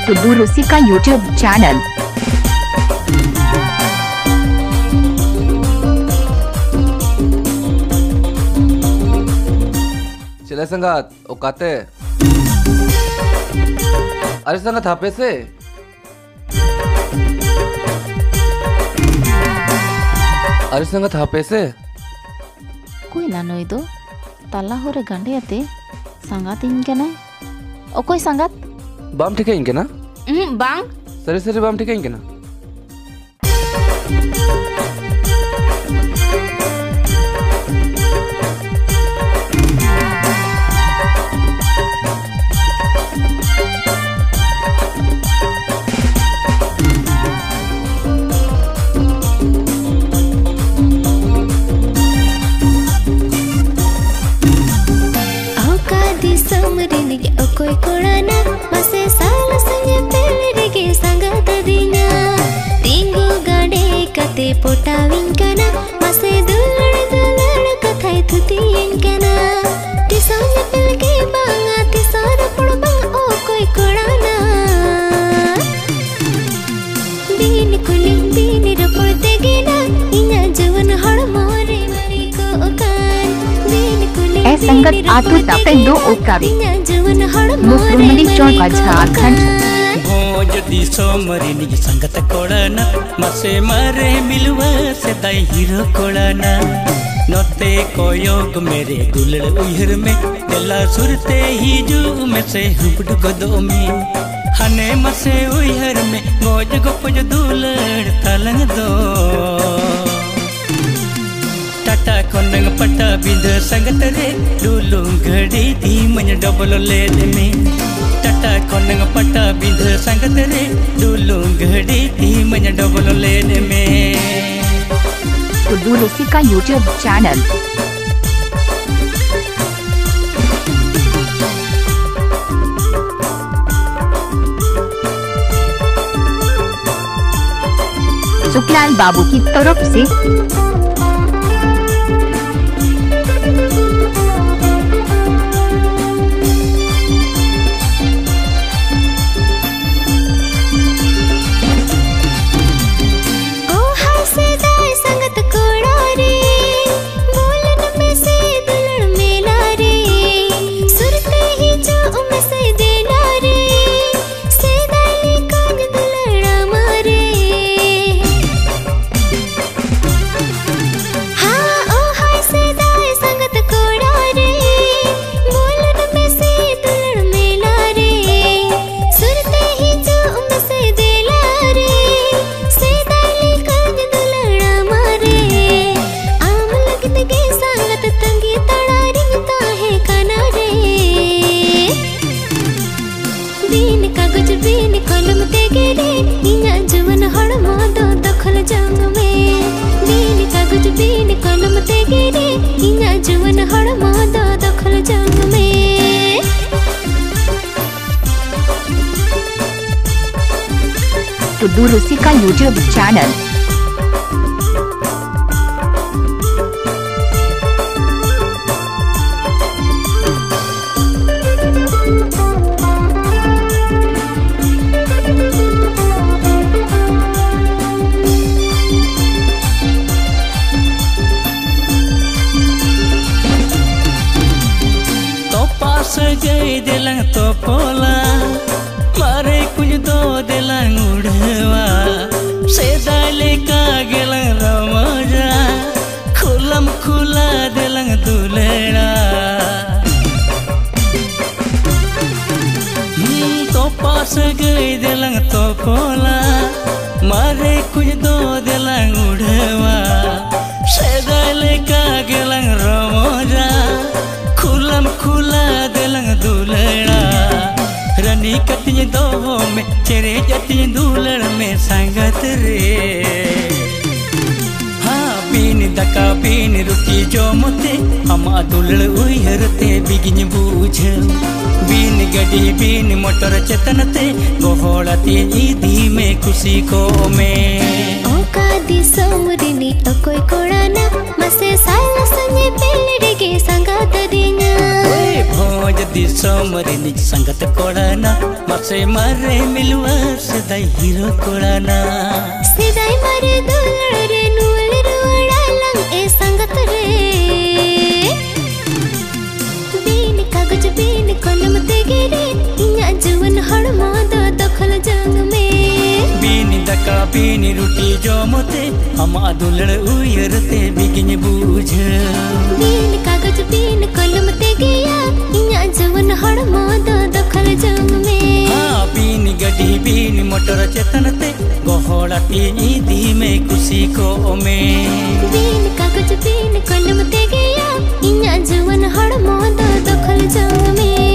टुडू रूसी का YouTube channel. चले संगात ओकाते अरे संगात हापे से अरे संगात हापे से कोई ना नोई दो ताला हो रे गांडे आते संगात इनके ना ओ कोई संगात बाम ठीक है इनके ना बांग सरे सरे बाम ठीक है इनके ना कोई कोड़ाना मसे साल संगे पेले के संगत दिना तिंगु गाडे कते पोटाविं कना मसे दुलड़ कथाई थुतियं कना तिसोने पेल के बांगा तिसार पड़बंग ओ कोई कोड़ाना बीन रपड़ देगेना इना जवन हड़ मोरे मरी को ओकान बीन कुली ए संगत आतु तपेंदो ओकावी मुफ्रुमनी चौक झारखंड जदि सोमरी निज संगत कोड़ना मसे मारे मिलवा से दाई हीरो कोड़ना नोते कोयोग मेरे दुलड़ उहर में दिला सुरते ही जो में से हुबड़ गदो में हने मसे उहर में गोज गोपज दुलड़ तलंग दो टाटा कोंडंग पट्टा बिंद संगत रे डुलुंग घड़ी दी मन डबल ले में टाटा कोंडंग पट्टा बिंद संगत रे डुलुंग घड़ी दी मन डबल ले में टुडू रूसी का यूट्यूब चैनल। सुखलाल बाबू की तरफ से टुडू रूसी का यूट्यूब चैनल। तो पास गए दिलंग तो पोला मारे कुछ दो दिलंग उड़वा से दाले का गेलंग रमजा खुलम खुला दिलंग दुलेड़ा तो पास गए दिलंग तो पोला मारे कुछ दो दिलंग उड़वा से दाले का गेलंग रमजा खुलम खुला दिलंग दुलेड़ा रनी कतिय दो में चेरे जतिय दुलड़ में संगत रे हाँ बीन दका बीन रुटी जो मते हम दुलड़ उहरते बिगिन बूझ बीन गडी बीन मोटर चेतनते गोहड़ाते ईदी में खुशी को में ओका दिसोमरिनी अकोय कोड़ाना मसे साल संगे पेलड़गे संगत दिना भोज दिसोमरिनी संगत कोड़ाना मसे मारे मिलवा सदाई हीरो कोड़ाना सिदाई मारे दुलरे नुल रुड़ा लंग ए संगत रे बीन कागज बीन कलम ते गिरे इन्या जीवन हड़मो दो दखल जंग में बीन दका बीन रोटी जोमते हम दुलड़ उयरते बिगिन बूझ बीन कागज बीन कलम ते गया इन्या जीवन हड़मो दो दखल जंग में बीन गडी बीन मोटर चेतनते गोहड़ाती ईदी में खुशी को में बीन कागज बीन कलम ते गया इन्या जीवन हड़मो दो दखल जंग में